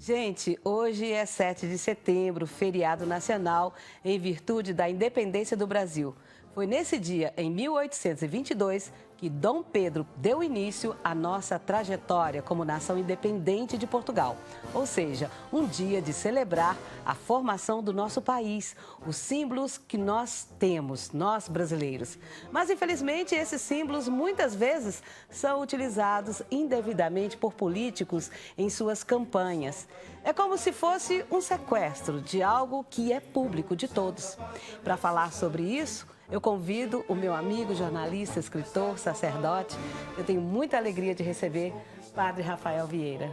Gente, hoje é 7 de setembro, feriado nacional, em virtude da independência do Brasil. Foi nesse dia, em 1822, que Dom Pedro deu início à nossa trajetória como nação independente de Portugal. Ou seja, um dia de celebrar a formação do nosso país, os símbolos que nós temos, nós brasileiros. Mas, infelizmente, esses símbolos muitas vezes são utilizados indevidamente por políticos em suas campanhas. É como se fosse um sequestro de algo que é público de todos. Para falar sobre isso, eu convido o meu amigo, jornalista, escritor, sacerdote. Eu tenho muita alegria de receber Padre Rafael Vieira.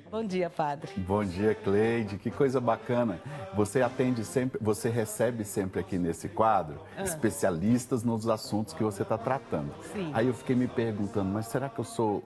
Bom dia, Padre. Bom dia, Cleide. Que coisa bacana. Você atende sempre, você recebe sempre aqui nesse quadro especialistas nos assuntos que você está tratando. Sim. Aí eu fiquei me perguntando, mas será que eu sou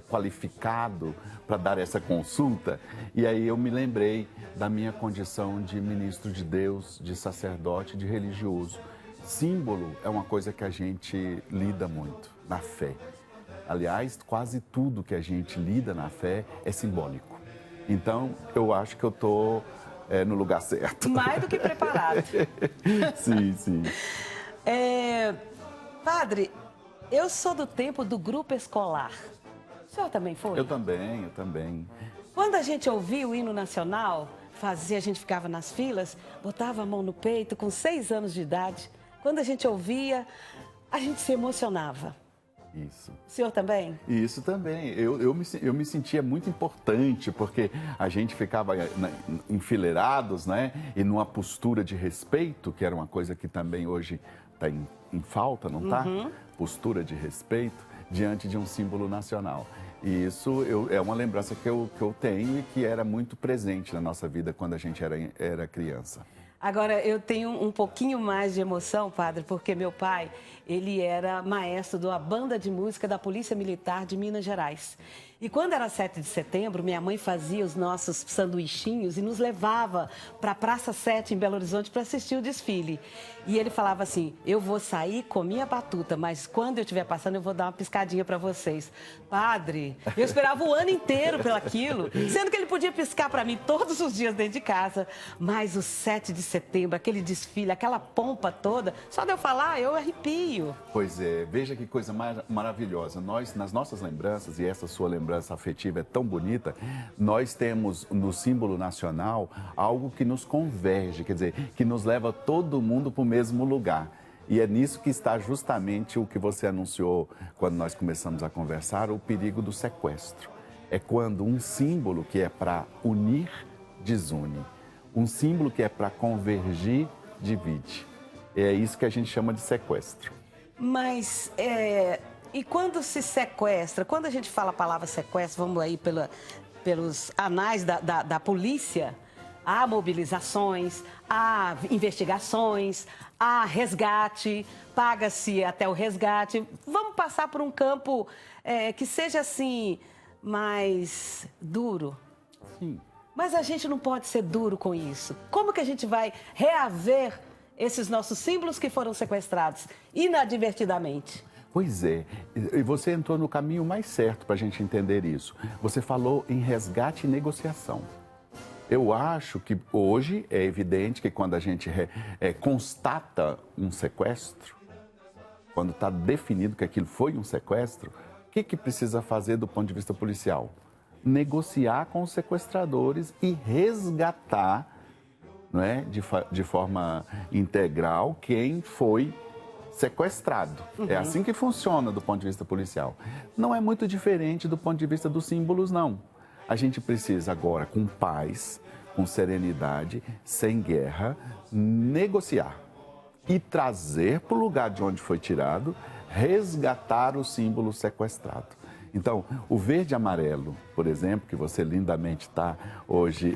qualificado para dar essa consulta? E aí eu me lembrei da minha condição de ministro de Deus, de sacerdote, de religioso. Símbolo é uma coisa que a gente lida muito na fé. Aliás, quase tudo que a gente lida na fé é simbólico. Então, eu acho que eu estou no lugar certo. Mais do que preparado. Sim, sim. Padre, eu sou do tempo do grupo escolar. O senhor também foi? Eu também. Quando a gente ouvia o hino nacional, a gente ficava nas filas, botava a mão no peito com 6 anos de idade. Quando a gente ouvia, a gente se emocionava. Isso. O senhor também? Isso também. Eu me sentia muito importante, porque a gente ficava enfileirados, né? E numa postura de respeito, que era uma coisa que também hoje está em falta, não está? Postura de respeito diante de um símbolo nacional. E isso é uma lembrança que eu tenho e que era muito presente na nossa vida quando a gente era criança. Agora, eu tenho um pouquinho mais de emoção, Padre, porque meu pai, ele era maestro da banda de música da Polícia Militar de Minas Gerais. E quando era 7 de setembro, minha mãe fazia os nossos sanduichinhos e nos levava para a Praça 7, em Belo Horizonte, para assistir o desfile. E ele falava assim, eu vou sair com minha batuta, mas quando eu estiver passando, eu vou dar uma piscadinha para vocês. Padre, eu esperava o ano inteiro pelo aquilo, sendo que ele podia piscar para mim todos os dias dentro de casa. Mas o 7 de setembro, aquele desfile, aquela pompa toda, só de eu falar, eu arrepio. Pois é, veja que coisa maravilhosa. Nós, nas nossas lembranças, e essa sua lembrança afetiva é tão bonita, nós temos no símbolo nacional algo que nos converge, quer dizer, que nos leva todo mundo para o mesmo lugar. E é nisso que está justamente o que você anunciou quando nós começamos a conversar, o perigo do sequestro. É quando um símbolo que é para unir, desune. Um símbolo que é para convergir, divide. É isso que a gente chama de sequestro. Mas, e quando se sequestra, quando a gente fala a palavra sequestro, vamos aí pelos anais da polícia, há mobilizações, há investigações, há resgate, paga-se até o resgate. Vamos passar por um campo que seja assim, mais duro. Sim. Mas a gente não pode ser duro com isso. Como que a gente vai reaver esses nossos símbolos que foram sequestrados inadvertidamente? Pois é, e você entrou no caminho mais certo para a gente entender isso. Você falou em resgate e negociação. Eu acho que hoje é evidente que quando a gente constata um sequestro, quando está definido que aquilo foi um sequestro, o que precisa fazer do ponto de vista policial? Negociar com os sequestradores e resgatar, não é, de forma integral quem foi sequestrado. É assim que funciona do ponto de vista policial. Não é muito diferente do ponto de vista dos símbolos, não. A gente precisa agora, com paz, com serenidade, sem guerra, negociar e trazer para o lugar de onde foi tirado, resgatar o símbolo sequestrado. Então, o verde e amarelo, por exemplo, que você lindamente está hoje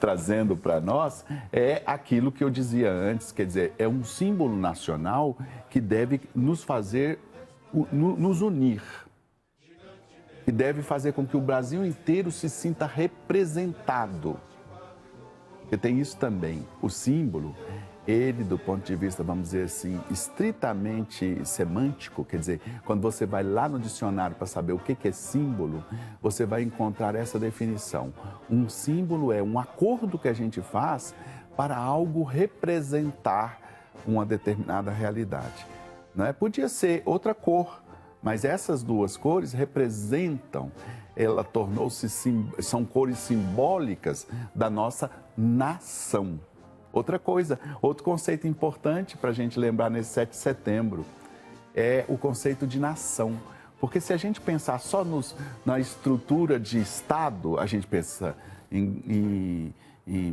trazendo para nós, é aquilo que eu dizia antes, quer dizer, é um símbolo nacional que deve nos fazer, nos unir, e deve fazer com que o Brasil inteiro se sinta representado. Porque tem isso também, o símbolo, ele, do ponto de vista, vamos dizer assim, estritamente semântico, quer dizer, quando você vai lá no dicionário para saber o que é símbolo, você vai encontrar essa definição. Um símbolo é um acordo que a gente faz para algo representar uma determinada realidade. Não é? Podia ser outra cor, mas essas duas cores representam, ela tornou-se, são cores simbólicas da nossa nação. Outra coisa, outro conceito importante para a gente lembrar nesse 7 de setembro é o conceito de nação. Porque se a gente pensar só na estrutura de Estado, a gente pensa em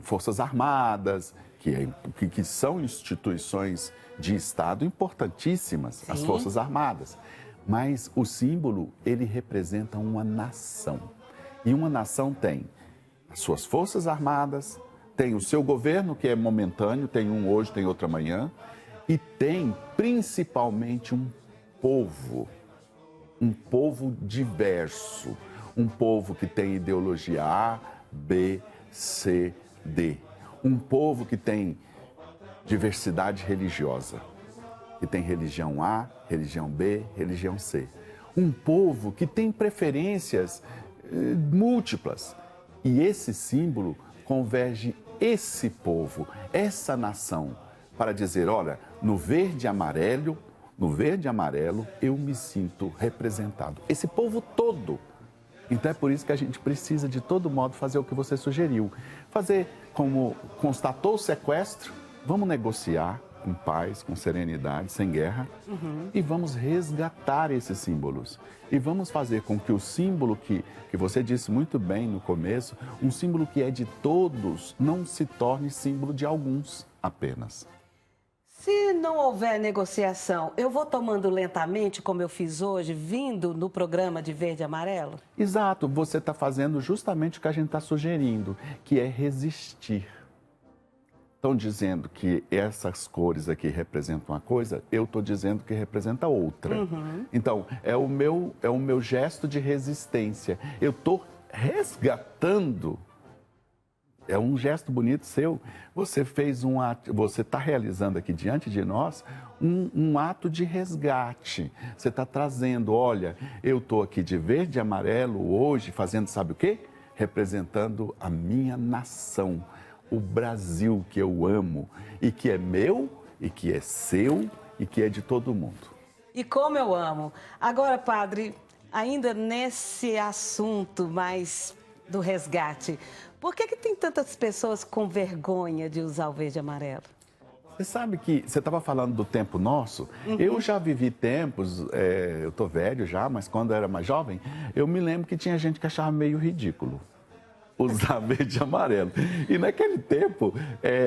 Forças Armadas, que são instituições de Estado importantíssimas, Sim. As Forças Armadas. Mas o símbolo, ele representa uma nação. E uma nação tem as suas Forças Armadas, tem o seu governo, que é momentâneo, tem um hoje, tem outro amanhã, e tem principalmente um povo diverso, um povo que tem ideologia A, B, C, D, um povo que tem diversidade religiosa, que tem religião A, religião B, religião C, um povo que tem preferências múltiplas, e esse símbolo converge esse povo, essa nação, para dizer, olha, no verde e amarelo, eu me sinto representado. Esse povo todo. Então é por isso que a gente precisa, de todo modo, fazer o que você sugeriu. Fazer como constatou o sequestro, vamos negociar em paz, com serenidade, sem guerra, e vamos resgatar esses símbolos. E vamos fazer com que o símbolo que você disse muito bem no começo, um símbolo que é de todos, não se torne símbolo de alguns apenas. Se não houver negociação, eu vou tomando lentamente, como eu fiz hoje, vindo no programa de verde e amarelo? Exato, você está fazendo justamente o que a gente está sugerindo, que é resistir. Estão dizendo que essas cores aqui representam uma coisa, eu estou dizendo que representa outra. Então, é o meu gesto de resistência. Eu estou resgatando. É um gesto bonito seu. Você fez um ato, você está realizando aqui diante de nós um ato de resgate. Você está trazendo, olha, eu estou aqui de verde e amarelo hoje, fazendo sabe o quê? Representando a minha nação. O Brasil que eu amo e que é meu e que é seu e que é de todo mundo. E como eu amo. Agora, padre, ainda nesse assunto mais do resgate, por que tem tantas pessoas com vergonha de usar o verde e amarelo? Você sabe que você estava falando do tempo nosso, eu já vivi tempos, eu estou velho já, mas quando eu era mais jovem, eu me lembro que tinha gente que achava meio ridículo usar verde e amarelo. E naquele tempo,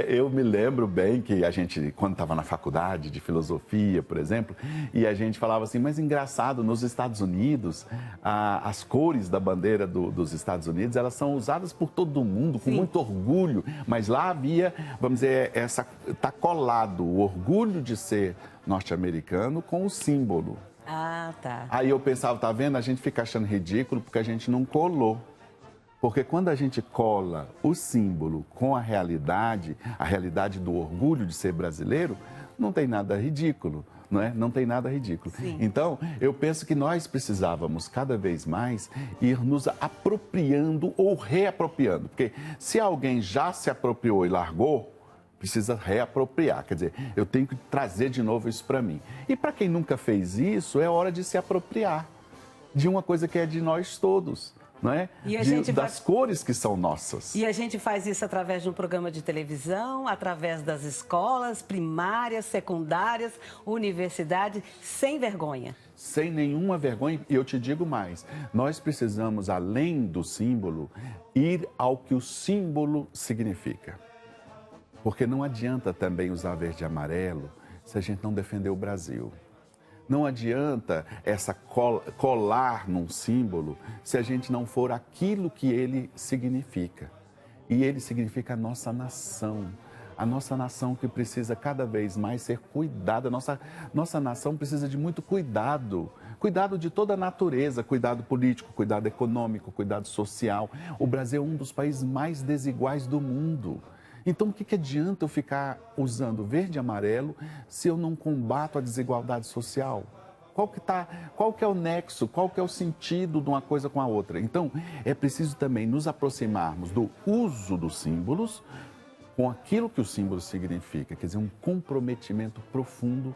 eu me lembro bem que a gente, quando estava na faculdade de filosofia, por exemplo, e a gente falava assim, mas engraçado, nos Estados Unidos, as cores da bandeira dos Estados Unidos, elas são usadas por todo mundo, com muito orgulho, mas lá havia, vamos dizer, está colado o orgulho de ser norte-americano com o símbolo. Ah, tá. Aí eu pensava, tá vendo? A gente fica achando ridículo porque a gente não colou. Porque quando a gente cola o símbolo com a realidade do orgulho de ser brasileiro, não tem nada ridículo, não é? Não tem nada ridículo. Sim. Então, eu penso que nós precisávamos cada vez mais ir nos apropriando ou reapropriando. Porque se alguém já se apropriou e largou, precisa reapropriar. Quer dizer, eu tenho que trazer de novo isso para mim. E para quem nunca fez isso, é hora de se apropriar de uma coisa que é de nós todos. Não é? Das cores que são nossas. E a gente faz isso através de um programa de televisão, através das escolas primárias, secundárias, universidade, sem vergonha. Sem nenhuma vergonha, e eu te digo mais, nós precisamos, além do símbolo, ir ao que o símbolo significa. Porque não adianta também usar verde e amarelo se a gente não defender o Brasil. Não adianta colar num símbolo se a gente não for aquilo que ele significa. E ele significa a nossa nação. A nossa nação que precisa cada vez mais ser cuidada. Nossa nação precisa de muito cuidado. Cuidado de toda a natureza, cuidado político, cuidado econômico, cuidado social. O Brasil é um dos países mais desiguais do mundo. Então, o que adianta eu ficar usando verde e amarelo se eu não combato a desigualdade social? Qual que é o nexo, qual que é o sentido de uma coisa com a outra? Então, é preciso também nos aproximarmos do uso dos símbolos com aquilo que o símbolo significa, quer dizer, um comprometimento profundo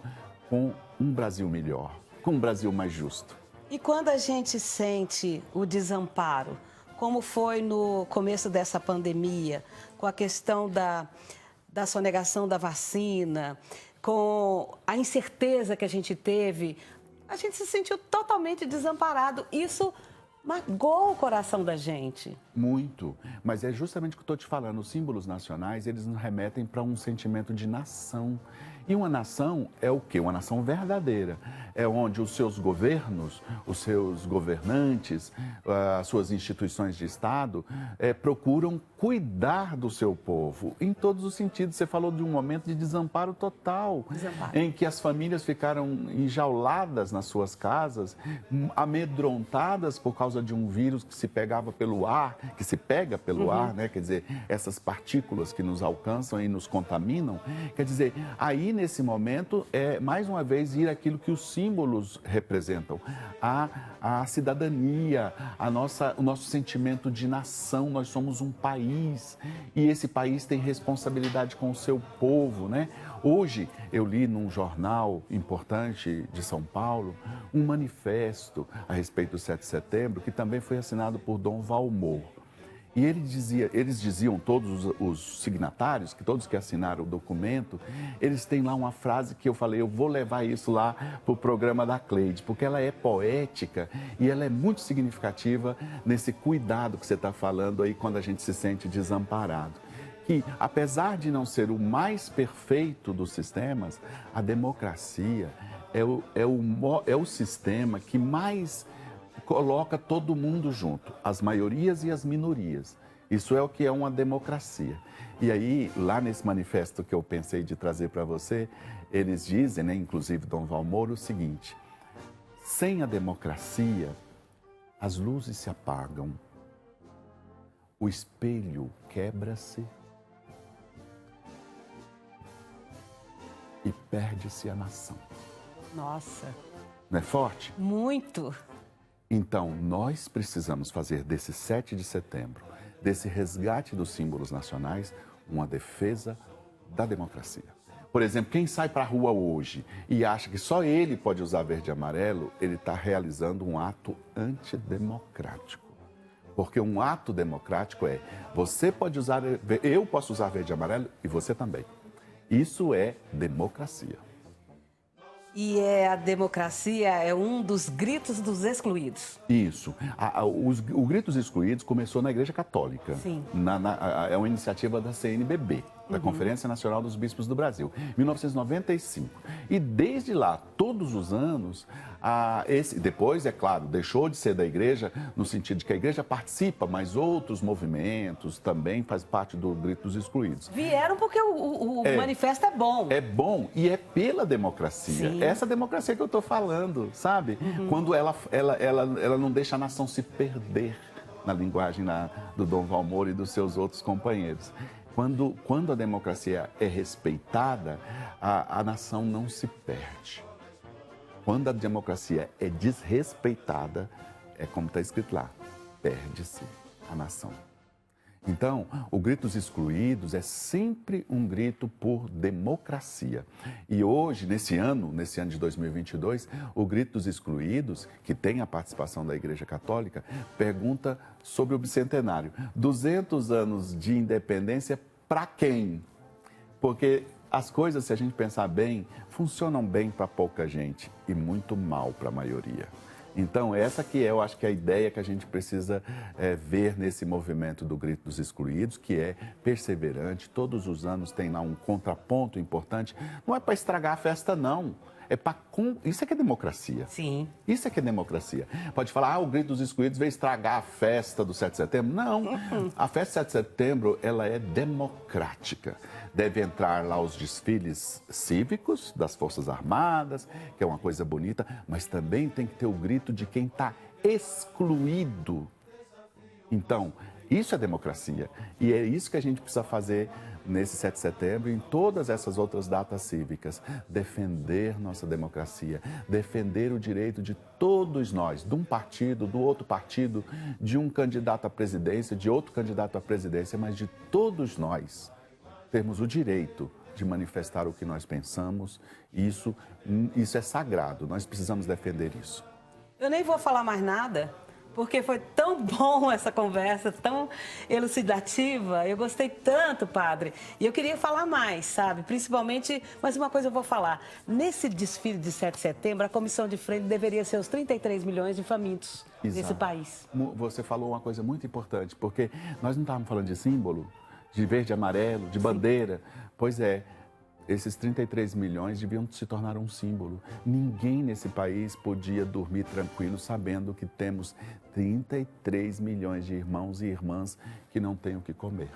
com um Brasil melhor, com um Brasil mais justo. E quando a gente sente o desamparo, como foi no começo dessa pandemia, com a questão da sonegação da vacina, com a incerteza que a gente teve, a gente se sentiu totalmente desamparado. Isso magoou o coração da gente. Muito, mas é justamente o que eu estou te falando. Os símbolos nacionais, eles nos remetem para um sentimento de nação. E uma nação é o quê? Uma nação verdadeira. É onde os seus governos, os seus governantes, as suas instituições de Estado procuram cuidar do seu povo em todos os sentidos. Você falou de um momento de desamparo total, em que as famílias ficaram enjauladas nas suas casas, amedrontadas por causa de um vírus que se pegava pelo ar, que se pega pelo ar, né? Quer dizer, essas partículas que nos alcançam e nos contaminam. Quer dizer, aí nesse momento é mais uma vez ir aquilo que os símbolos representam, a cidadania, o nosso sentimento de nação. Nós somos um país e esse país tem responsabilidade com o seu povo, né? Hoje eu li num jornal importante de São Paulo um manifesto a respeito do 7 de setembro que também foi assinado por Dom Valmor. E eles diziam, todos os signatários, que todos que assinaram o documento, eles têm lá uma frase que eu falei, eu vou levar isso lá para o programa da Cleide, porque ela é poética e ela é muito significativa nesse cuidado que você está falando aí quando a gente se sente desamparado. Que, apesar de não ser o mais perfeito dos sistemas, a democracia é o sistema que mais coloca todo mundo junto, as maiorias e as minorias. Isso é o que é uma democracia. E aí, lá nesse manifesto que eu pensei de trazer para você, eles dizem, né, inclusive Dom Valmor, o seguinte: sem a democracia, as luzes se apagam, o espelho quebra-se e perde-se a nação. Nossa. Não é forte? Muito. Então, nós precisamos fazer desse 7 de setembro, desse resgate dos símbolos nacionais, uma defesa da democracia. Por exemplo, quem sai para a rua hoje e acha que só ele pode usar verde e amarelo, ele está realizando um ato antidemocrático. Porque um ato democrático é, você pode usar, eu posso usar verde e amarelo e você também. Isso é democracia. E a democracia é um dos gritos dos excluídos. Isso. O Gritos Excluídos começou na Igreja Católica. Sim. É uma iniciativa da CNBB, da Conferência Nacional dos Bispos do Brasil, 1995. E desde lá, todos os anos, depois, é claro, deixou de ser da Igreja, no sentido de que a Igreja participa, mas outros movimentos também fazem parte do Gritos Excluídos. Vieram porque o manifesto é bom. É bom e é pela democracia. Sim. Essa democracia que eu estou falando, sabe? Quando ela não deixa a nação se perder, na linguagem do Dom Valmor e dos seus outros companheiros. Quando a democracia é respeitada, a nação não se perde. Quando a democracia é desrespeitada, é como está escrito lá, perde-se a nação. Então, o Gritos Excluídos é sempre um grito por democracia. E hoje, nesse ano de 2022, o Gritos Excluídos, que tem a participação da Igreja Católica, pergunta sobre o bicentenário. 200 anos de independência para quem? Porque as coisas, se a gente pensar bem, funcionam bem para pouca gente e muito mal para a maioria. Então, essa que eu acho que é a ideia que a gente precisa ver nesse movimento do Grito dos Excluídos, que é perseverante, todos os anos tem lá um contraponto importante. Não é para estragar a festa, não. Isso é que é democracia. Sim. Isso é que é democracia. Pode falar, o Grito dos Excluídos veio estragar a festa do 7 de setembro. Não. A festa do 7 de setembro, ela é democrática. Deve entrar lá os desfiles cívicos das Forças Armadas, que é uma coisa bonita, mas também tem que ter o grito de quem está excluído. Então, Isso é democracia. E é isso que a gente precisa fazer nesse 7 de setembro e em todas essas outras datas cívicas. Defender nossa democracia, defender o direito de todos nós, de um partido, do outro partido, de um candidato à presidência, de outro candidato à presidência, mas de todos nós termos o direito de manifestar o que nós pensamos. Isso é sagrado, nós precisamos defender isso. Eu nem vou falar mais nada, porque foi tão bom essa conversa, tão elucidativa. Eu gostei tanto, padre. E eu queria falar mais, sabe? Principalmente, mas uma coisa eu vou falar. Nesse desfile de 7 de setembro, a comissão de frente deveria ser os 33 milhões de famintos desse país. Você falou uma coisa muito importante, porque nós não estávamos falando de símbolo, de verde e amarelo, de bandeira. Pois é. Esses 33 milhões deviam se tornar um símbolo. Ninguém nesse país podia dormir tranquilo sabendo que temos 33 milhões de irmãos e irmãs que não têm o que comer.